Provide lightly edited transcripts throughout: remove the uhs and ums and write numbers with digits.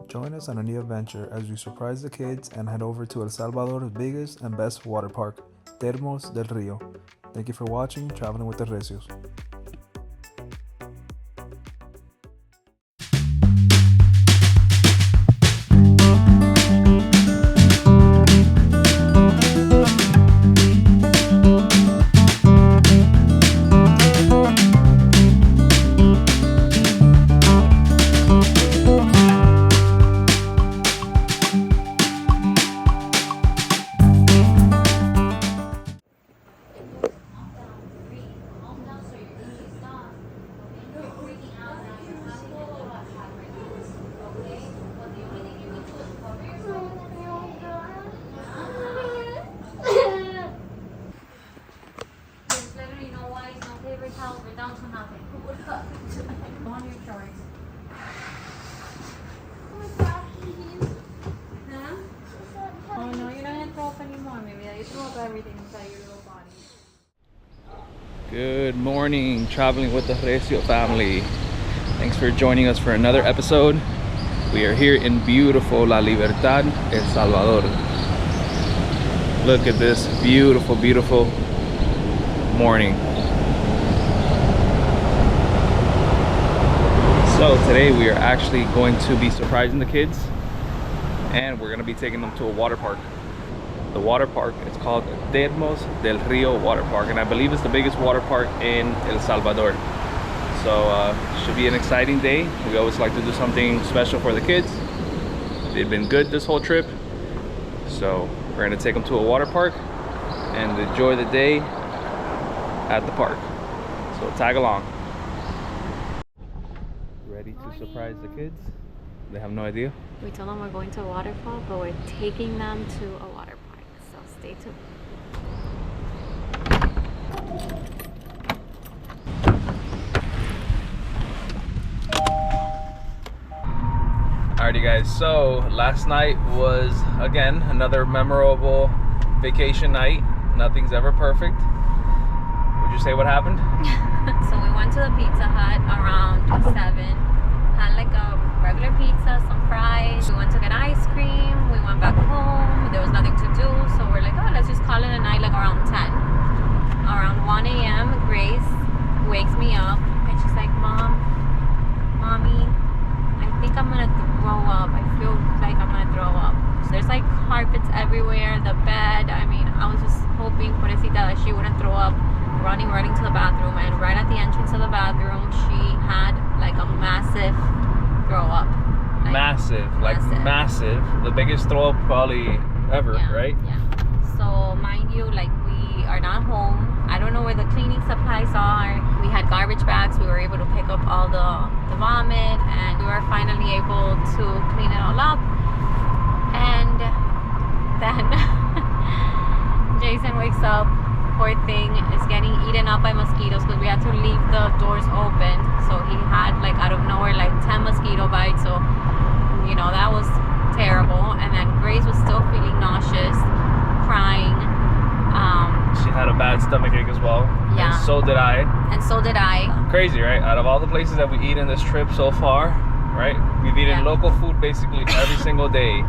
Join us on a new adventure as we surprise the kids and head over to El Salvador's biggest and best water park, Termosdelrio. Thank you for watching Traveling with the Recios. We're down to nothing. Go on your shorts. Huh? Oh no, you're not gonna throw up anymore. Maybe you throw up everything inside your little body. Good morning, Traveling with the Recio family. Thanks for joining us for another episode. We are here in beautiful La Libertad, El Salvador. Look at this beautiful, beautiful morning. So today we are actually going to be surprising the kids, and we're going to be taking them to a water park. The water park is called Termosdelrio Water Park, and I believe it's the biggest water park in El Salvador. So should be an exciting day. We always like to do something special for the kids. They've been good this whole trip, so we're going to take them to a water park and enjoy the day at the park. So tag along. Ready to surprise the kids? They have no idea. We told them we're going to a waterfall, but we're taking them to a water park. So stay tuned. Alrighty guys, so last night was again another memorable vacation night. Nothing's ever perfect. Would you say what happened? So we went to the Pizza Hut around 7. Had like a regular pizza, some fries. We went to get ice cream. We went back home. There was nothing to do, so we're like, oh, let's just call it a night. Like around 10. Around 1 a.m. Grace wakes me up and she's like, Mommy, I think I'm gonna throw up. I feel like I'm gonna throw up. So there's like carpets everywhere, the bed. I mean, I was just hoping, pobrecita, that she wouldn't throw up. Running to the bathroom, and right at the entrance of the bathroom, she had like a massive throw up. Like, massive. The biggest throw up probably ever, yeah, right? Yeah. So mind you, like we are not home. I don't know where the cleaning supplies are. We had garbage bags. We were able to pick up all the vomit, and we were finally able to clean it all up. And then Jason wakes up. Poor thing is getting eaten up by mosquitoes because we had to leave the doors open. So he had like out of nowhere like 10 mosquito bites. So you know that was terrible. And then Grace was still feeling nauseous, crying. She had a bad stomach ache as well. Yeah. And so did I. Crazy, right? Out of all the places that we eat in this trip so far, right? We've eaten local food basically every single day,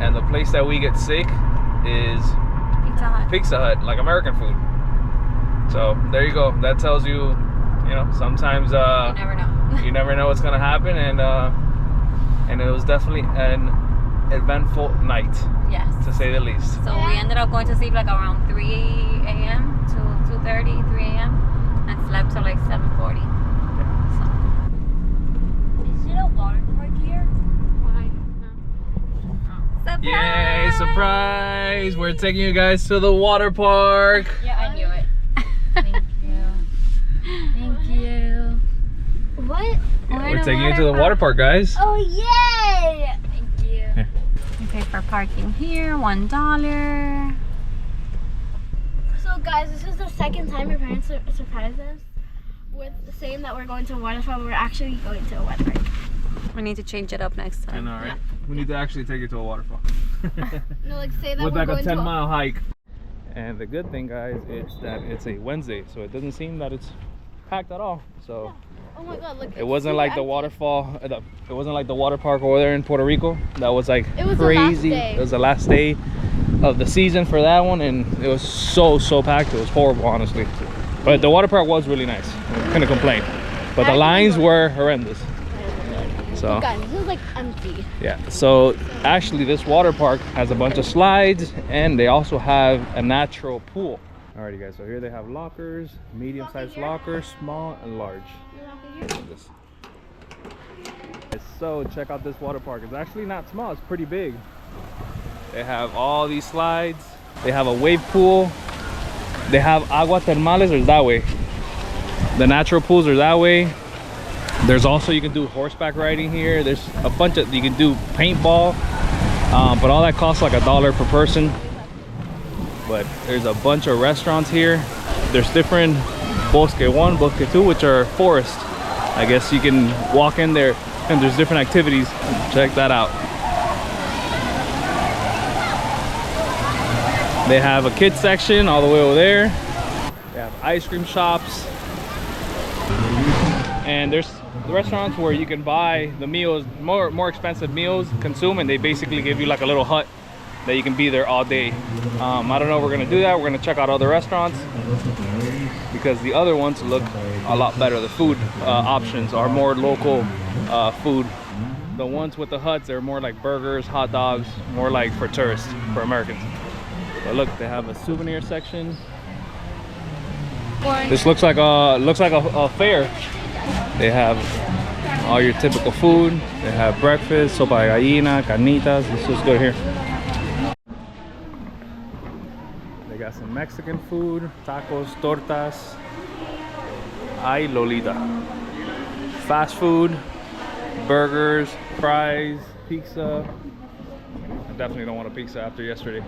and the place that we get sick is Pizza Hut, like American food. So there you go. That tells you, you know, sometimes you never know. You never know what's gonna happen, and it was definitely an eventful night. Yes. To say the least. So we ended up going to sleep like around 3 a.m. to 2:30, 3 a.m. and slept till like 7:40. Yeah. So. Is it a water park here? Why? No. Surprise! Yay! Surprise! We're taking you guys to the water park. Yeah, I knew it. Thank you. Thank you. What? Yeah, we're taking you to the water park, guys. Oh, yay! Thank you. Here. We pay for parking here, $1. So, guys, this is the second time your parents surprised us with saying that we're going to a waterfall. We're actually going to a water park. We need to change it up next time. I know, right? We need to actually take you to a waterfall. No, like say that with we're like going a 10 to mile hike. And the good thing, guys, is that it's a Wednesday, so it doesn't seem that it's packed at all. So Oh my god, look. It wasn't like the waterfall. It wasn't like the water park over there in Puerto Rico. That was like crazy. It was the last day of the season for that one, and it was so packed. It was horrible, honestly. But the water park was really nice. Couldn't complain. But the lines were horrendous. So guys, this is like empty. yeah. So actually, this water park has a bunch of slides, and they also have a natural pool. Alrighty, guys. So here they have lockers, medium-sized lockers, small and large. So check out this water park. It's actually not small. It's pretty big. They have all these slides. They have a wave pool. They have agua termales, or that way. The natural pools are that way. There's also, you can do horseback riding here. There's a bunch of, you can do paintball, but all that costs like $1 per person. But there's a bunch of restaurants here. There's different Bosque 1, Bosque 2, which are forest. I guess you can walk in there and there's different activities. Check that out. They have a kids section all the way over there. They have ice cream shops. And there's the restaurants where you can buy the meals, more expensive meals, consume, and they basically give you like a little hut that you can be there all day. I don't know if we're gonna do that. We're gonna check out other restaurants because the other ones look a lot better. The food options are more local food. The ones with the huts, they're more like burgers, hot dogs, more like for tourists, for Americans. But look, they have a souvenir section. This looks like a fair. They have all your typical food. They have breakfast, sopa de gallina, carnitas. Let's just go here. They got some Mexican food, tacos, tortas. Ay, Lolita. Fast food, burgers, fries, pizza. I definitely don't want a pizza after yesterday.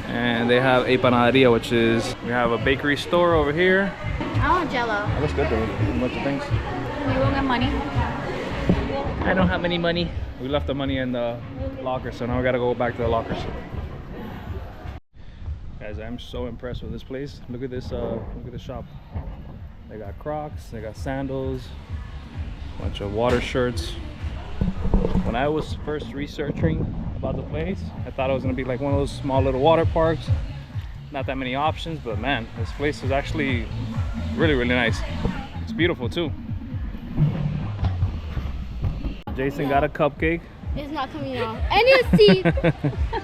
And they have a panaderia, which is, we have a bakery store over here. I want Jello. That looks good though, a bunch of things. You won't get money. I don't have any money. We left the money in the locker, so now we gotta go back to the lockers. Guys, I'm so impressed with this place. Look at this shop. They got Crocs, they got sandals, a bunch of water shirts. When I was first researching about the place, I thought it was gonna be like one of those small little water parks. Not that many options, but man, this place is actually really nice. It's beautiful too. Jason got a cupcake. It's not coming off. And your teeth.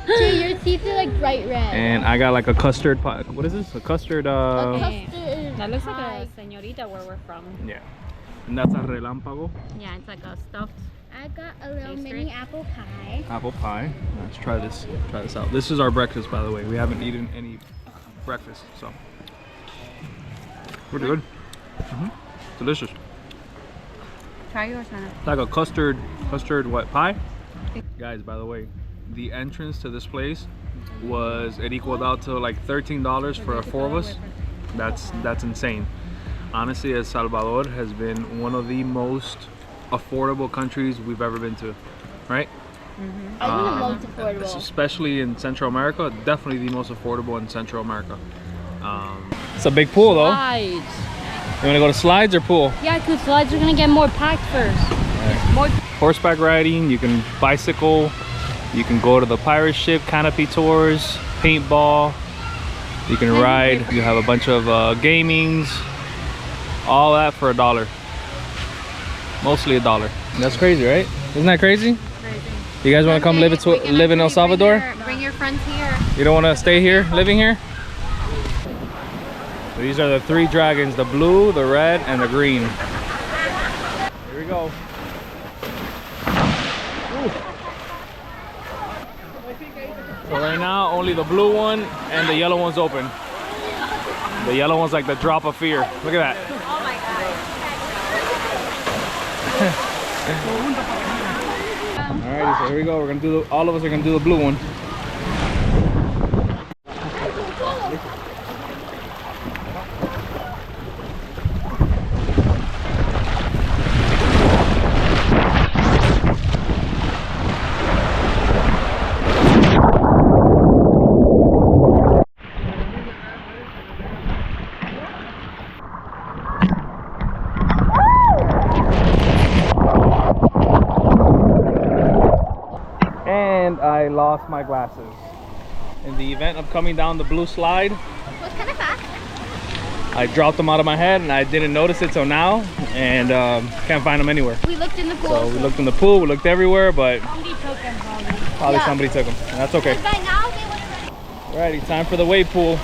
Jay, your teeth are like bright red. And I got like a custard pie. What is this? A custard A custard. That looks like a señorita where we're from. Yeah. And that's a relámpago. Yeah, it's like a stuffed. I got a little mini apple pie. Apple pie. Let's try this. Try this out. This is our breakfast, by the way. We haven't eaten any breakfast, so pretty good. Delicious. Try yours, Nana. It's like a custard what, pie? Guys, by the way, the entrance to this place was, it equaled out to like $13 for 4 of us. That's insane. Honestly, El Salvador has been one of the most affordable countries we've ever been to, right? I think the most affordable. Especially in Central America, definitely the most affordable in Central America. It's a big pool though. Slides. You want to go to slides or pool? Yeah, because slides are going to get more packed first. Right. More. Horseback riding, you can bicycle, you can go to the pirate ship, canopy tours, paintball, you can ride, you have a bunch of gamings, all that for $1. Mostly $1. That's crazy, right? Isn't that crazy? Crazy. You guys want to come live in El Salvador? Bring your friends here. You don't want to stay here, living here? So these are the 3 dragons, the blue, the red, and the green. Here we go. Ooh. So right now, only the blue one and the yellow one's open. The yellow one's like the drop of fear. Look at that. Oh my God. Alrighty, so here we go. We're gonna do all of us are gonna do the blue one. I lost my glasses. In the event of coming down the blue slide, It was kind of fast. I dropped them out of my head and I didn't notice it till now, and can't find them anywhere. We looked in the pool. So we looked in the pool, we looked everywhere, but Somebody took them probably. probably somebody took them. That's okay. By now they would have. Alrighty, time for the wave pool.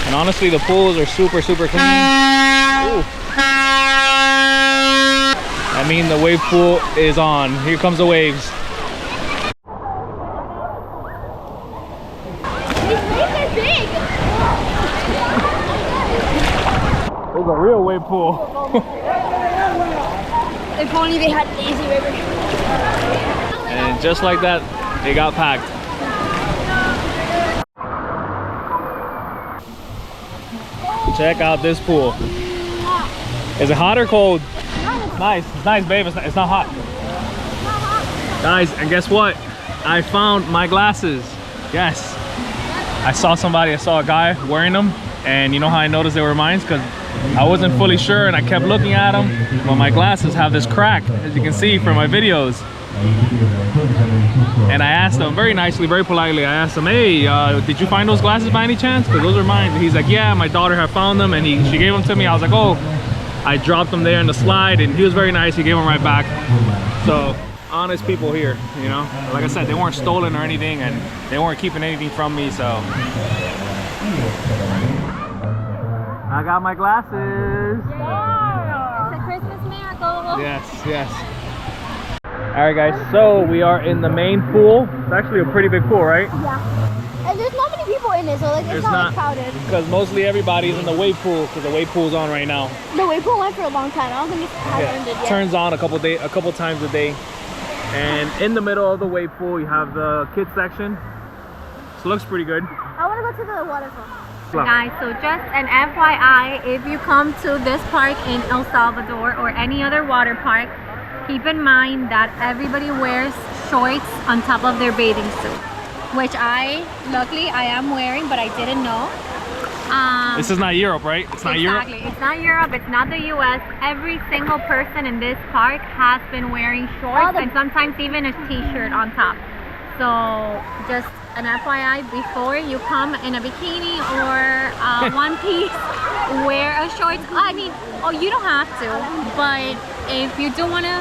And honestly, the pools are super clean. Ooh. I mean, the wave pool is on. Here comes the waves. These waves are big. It's a real wave pool. If only they had lazy river. And just like that, it got packed. Check out this pool. Is it hot or cold? Nice. It's nice, babe. It's not hot. Guys, and guess what? I found my glasses. Yes. I saw a guy wearing them, and you know how I noticed they were mine? Because I wasn't fully sure and I kept looking at them. But my glasses have this crack, as you can see from my videos. And I asked him very nicely, very politely, I asked him, hey, did you find those glasses by any chance? Because those are mine. And he's like, yeah, my daughter had found them, and she gave them to me. I was like, oh, I dropped them there in the slide, and he was very nice. He gave them right back. So honest people here, you know. Like I said, they weren't stolen or anything, and they weren't keeping anything from me. So I got my glasses. It's a Christmas miracle. Yes. All right, guys, so we are in the main pool. It's actually a pretty big pool, right? Yeah. And there's not many people in it, so like it's not crowded. Because mostly everybody's in the wave pool, because the wave pool's on right now. The wave pool went for a long time. I don't think it's ended yet. Turns on a couple times a day. And in the middle of the wave pool, you have the kids section. So it looks pretty good. I want to go to the waterfall. Guys, so just an FYI, if you come to this park in El Salvador or any other water park, keep in mind that everybody wears shorts on top of their bathing suit, which luckily I am wearing, but I didn't know. This is not Europe, right? It's not Europe? Exactly. It's not Europe. It's not the US. Every single person in this park has been wearing shorts and sometimes even a t-shirt on top. So just an FYI, before you come in a bikini or one piece, wear a shorts. I mean, you don't have to, but if you do want to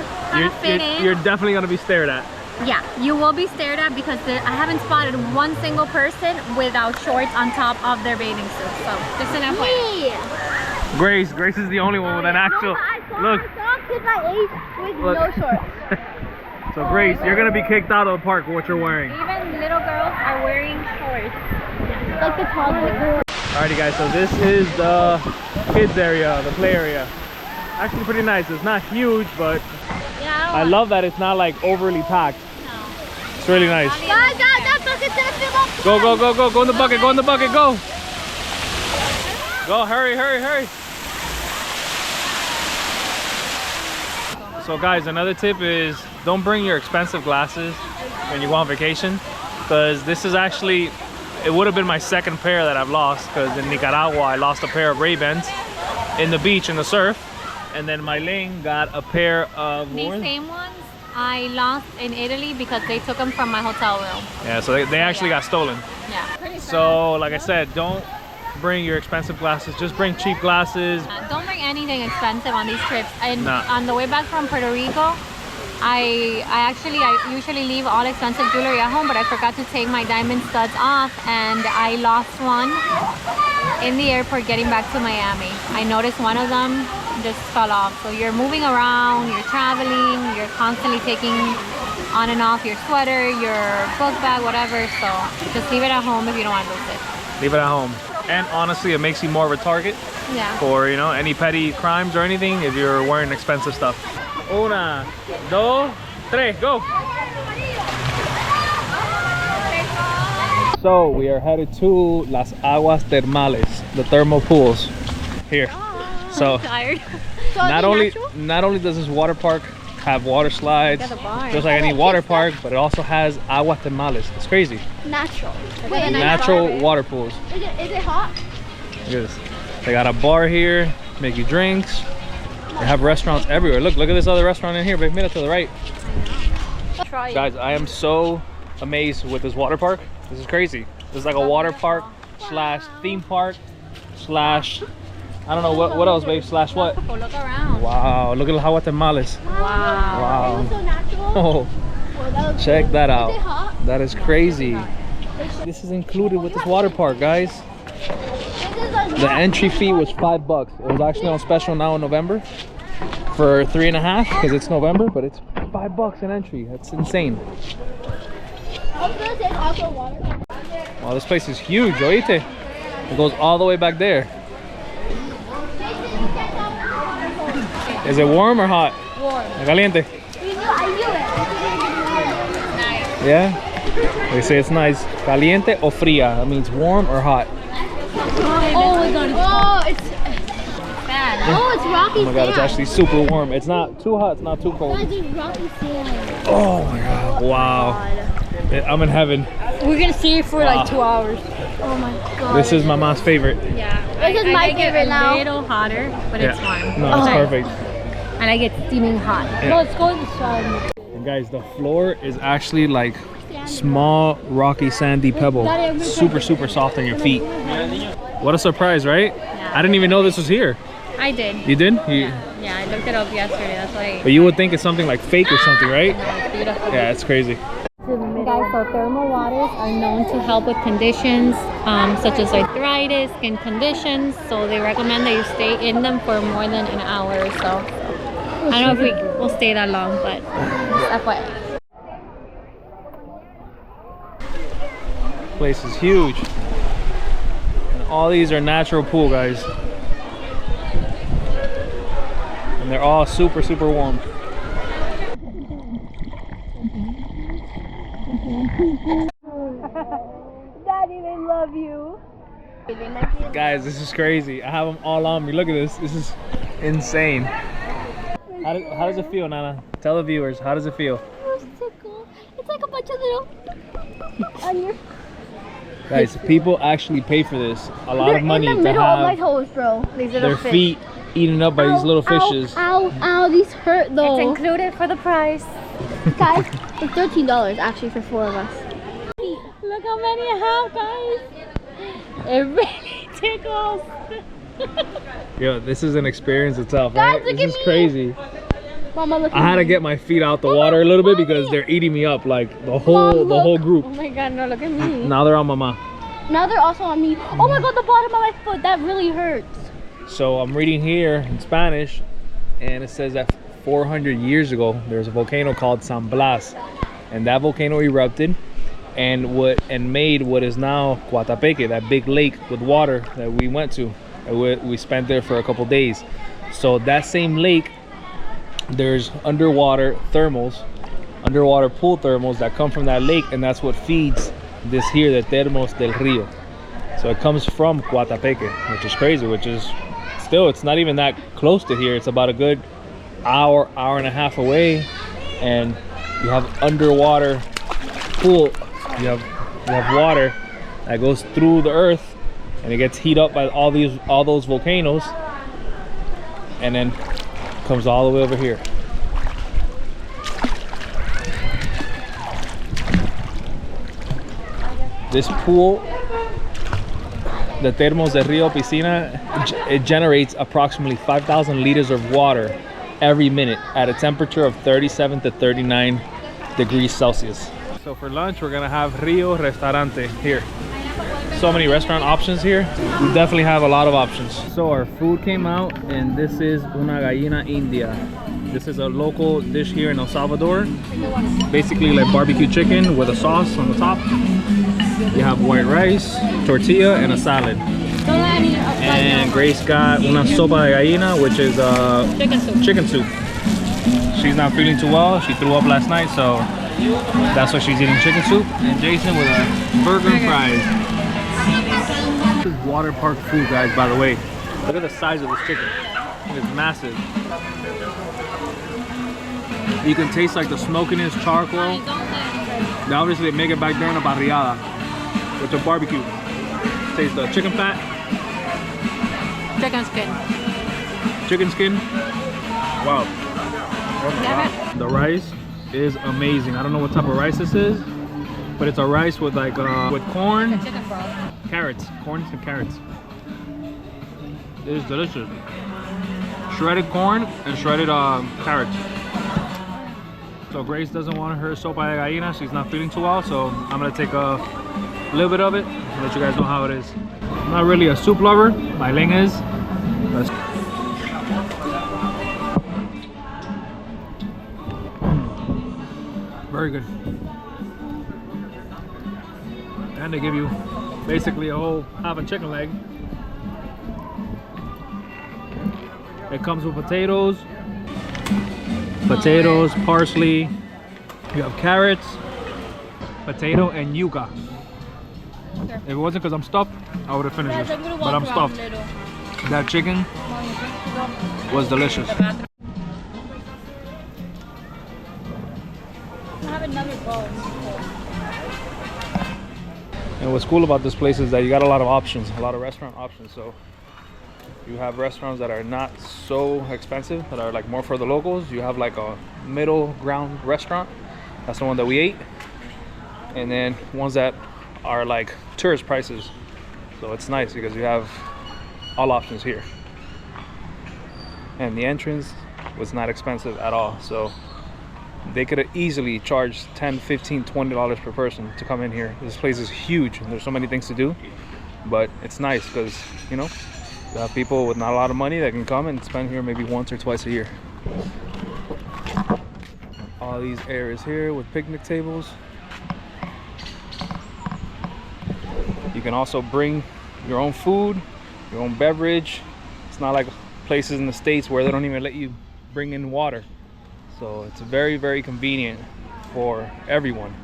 fit in, you're definitely going to be stared at. Yeah, you will be stared at because I haven't spotted one single person without shorts on top of their bathing suit. So just an FYI. Grace is the only one with an actual. Look. I saw kids my age with no shorts. So Grace, you're gonna be kicked out of the park with what you're wearing. Even little girls are wearing shorts. Like the toddlers. Alrighty guys, so this is the kids area, the play area. Actually pretty nice. It's not huge, but Yeah, I love that it's not like overly packed. No. It's really nice. Guys, that bucket's gonna fill up. Go in the bucket, go in the bucket, go. Go, hurry. So guys, another tip is don't bring your expensive glasses when you go on vacation, because this is actually, it would have been my second pair that I've lost, because in Nicaragua I lost a pair of Ray-Bans in the beach in the surf, and then my Ling got a pair of These same ones I lost in Italy because they took them from my hotel room. Yeah, so they actually got stolen. Yeah. So like I said, don't bring your expensive glasses, just bring cheap glasses. Don't bring anything expensive on these trips. And Nah. on the way back from Puerto Rico, I usually leave all expensive jewelry at home, but I forgot to take my diamond studs off, and I lost one in the airport getting back to Miami. I noticed one of them just fell off. So you're moving around, you're traveling, you're constantly taking on and off your sweater, your book bag, whatever. So just leave it at home if you don't want to lose it. Leave it at home. And honestly, it makes you more of a target Yeah. for, you know, any petty crimes or anything if you're wearing expensive stuff. Una, dos, tres, go! So we are headed to Las Aguas Termales, the thermal pools here. So I'm tired. not only does this water park have water slides, Got a bar. just like any water park, but it also has aguas termales. It's crazy. Natural. Wait, Natural water pools. Is it hot? Look at this. They got a bar here, make you drinks. They have restaurants everywhere. Look at this other restaurant in here, babe. Mira to the right. Try it. Guys, I am so amazed with this water park. This is crazy. This is like a water park slash theme park slash, I don't know what else, babe, slash what? Look around. Wow, look at how tamales. Wow. It was so natural. Oh, Well, that was check cool. that Is out. it hot? That is crazy. This is included with this water park, guys. The entry fee was $5. It was actually on special now in November for 3.5 because it's November, but it's $5 an entry. That's insane. I was gonna say also water. Wow, this place is huge, oíste. It goes all the way back there. Is it warm or hot? Warm. Caliente. I knew it. Nice. Yeah? They say it's nice. Caliente o fría. That means warm or hot. Oh my god. Oh, it's Bad. oh, it's rocky Oh my god, it's sand. actually super warm. It's not too hot, it's not too cold. Guys, it's rocky sand. Oh my god, wow. I'm in heaven. We're gonna see it for like 2 hours. Oh my god. This is my mom's favorite. Yeah. This is my like it favorite a now. little hotter, but it's warm. No, it's Okay. perfect. I like it steaming hot. Yeah. No, it's going to sun. And guys, the floor is actually like small, rocky, sandy pebble. Super, super soft on your feet. What a surprise, right? Yeah. I didn't even know this was here. I did. You did? Yeah, I looked it up yesterday. That's why. But you would think it's something like fake or something, right? It's beautiful. Yeah, it's crazy. Guys, so thermal waters are known to help with conditions such as arthritis, skin conditions. So they recommend that you stay in them for more than an hour or so. I don't know if we will stay that long, but just FYI. Place is huge. And all these are natural pool, guys. And they're all super, super warm. Daddy, they love you. Guys, this is crazy. I have them all on me. Look at this. This is insane. How does it feel, Nana? Tell the viewers, how does it feel? Oh, it's so cool. It's like a bunch of little on your. Guys, people actually pay for this. A lot of money in the to middle of my have toes, bro. These little their fish. feet eaten up by these little Ow, fishes. Ow, ow, these hurt though. It's included for the price. Guys, it's $13 actually for 4 of us. Look how many I have, guys. It really tickles. Yo, this is an experience itself, Guys, right? look This at is me. crazy. Mama, look at I had to me. get my feet out the water a little bit because they're eating me up, like the whole look. group. Oh my god, no, look at me. Now they're on mama. Now they're also on me. Oh my god, the bottom of my foot. That really hurts. So I'm reading here in Spanish, and it says that 400 years ago there's a volcano called San Blas, and that volcano erupted and made what is now Coatepeque, that big lake with water that we went to. We spent there for a couple days. So that same lake, there's underwater thermals, underwater pool thermals that come from that lake, and that's what feeds this here, the Termosdelrio. So it comes from Coatepeque, which is crazy, which is still, it's not even that close to here. It's about a good hour and a half away, and you have underwater pool. You have water that goes through the earth, and it gets heated up by all those volcanoes, and then comes all the way over here. This pool, the Termosdelrio piscina, it generates approximately 5,000 liters of water every minute at a temperature of 37 to 39 degrees Celsius. So for lunch, we're gonna have Rio Restaurante here. So many restaurant options here. We definitely have a lot of options. So our food came out, and this is una gallina india. This is a local dish here in El Salvador. Basically like barbecue chicken with a sauce on the top. You have white rice, tortilla, and a salad. And Grace got una sopa de gallina, which is chicken soup. She's not feeling too well. She threw up last night, so that's why she's eating chicken soup. And Jason with a burger and fries. This is water park food, guys, by the way. Look at the size of this chicken. It's massive. You can taste like the smokiness, charcoal. They obviously make it back there in a parrillada with the barbecue. Taste the chicken fat. Chicken skin. Chicken skin. Wow. The rice is amazing. I don't know what type of rice this is, but it's a rice with like with corn, The chicken broth. carrots, corn and carrots. It is delicious. Shredded corn and shredded carrots. So Grace doesn't want her sopa de gallina. She's not feeling too well, so I'm gonna take a little bit of it and let you guys know how it is. I'm not really a soup lover. My Ling is. Very good. And they give you basically a whole half a chicken leg. It comes with potatoes, parsley. You have carrots, potato, and yuca. If it wasn't because I'm stuffed, I would have finished this. But I'm stuffed. That chicken was delicious. I have another bowl. And what's cool about this place is that you got a lot of options, a lot of restaurant options. So you have restaurants that are not so expensive, that are like more for the locals. You have like a middle ground restaurant. That's the one that we ate. And then ones that are like tourist prices. So it's nice because you have all options here. And the entrance was not expensive at all. So they could have easily charged $10, $15, $20 per person to come in here. This place is huge and there's so many things to do. But it's nice because, you know, you have people with not a lot of money that can come and spend here maybe once or twice a year. All these areas here with picnic tables. You can also bring your own food, your own beverage. It's not like places in the States where they don't even let you bring in water. So it's very, very convenient for everyone.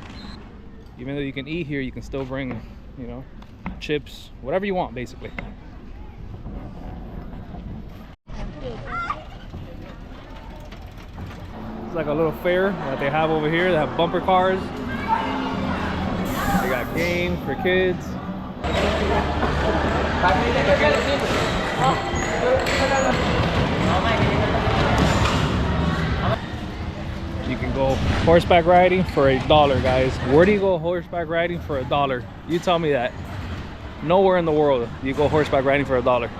Even though you can eat here, you can still bring, you know, chips, whatever you want, basically. It's like a little fair that they have over here. They have bumper cars. They got games for kids. You can go horseback riding for $1, guys. Where do you go horseback riding for $1? You tell me that. Nowhere in the world you go horseback riding for $1.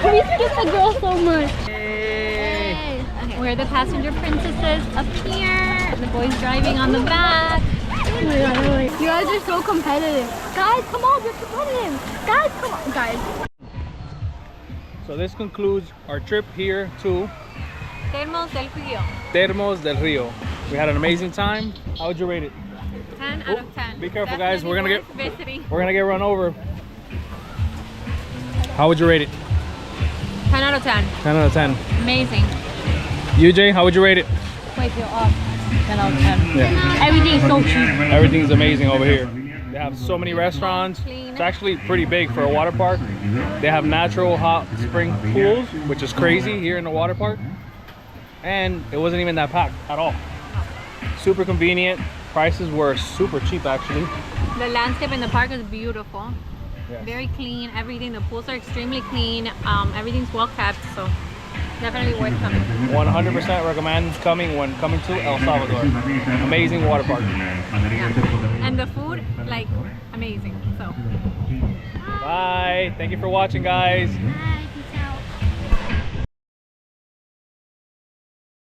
We skip the girl so much. Hey. Okay. We're the passenger princesses up here. The boys driving on the back. Oh my God, oh my God. You guys are so competitive. Guys, come on, you're competitive. Guys, come on, guys. So this concludes our trip here to Termos del Rio. We had an amazing time. How would you rate it? 10 out of 10. Be careful, guys. We're gonna get visiting. We're gonna get run over. How would you rate it? 10 out of 10. 10 out of 10. Amazing. You, Jay, how would you rate it? Wait, you're off. 10 out of 10. Yeah. Everything is so cheap. Everything's amazing over here. They have so many restaurants. Clean. It's actually pretty big for a water park. They have natural hot spring pools, which is crazy here in the water park. And it wasn't even that packed at all. Super convenient. Prices were super cheap, actually. The landscape in the park is beautiful. Yes. Very clean. Everything. The pools are extremely clean. Everything's well kept. So definitely worth coming. 100% recommend coming when coming to El Salvador. Amazing water park. Yeah. And the food, like, amazing. So bye. Thank you for watching, guys. bye.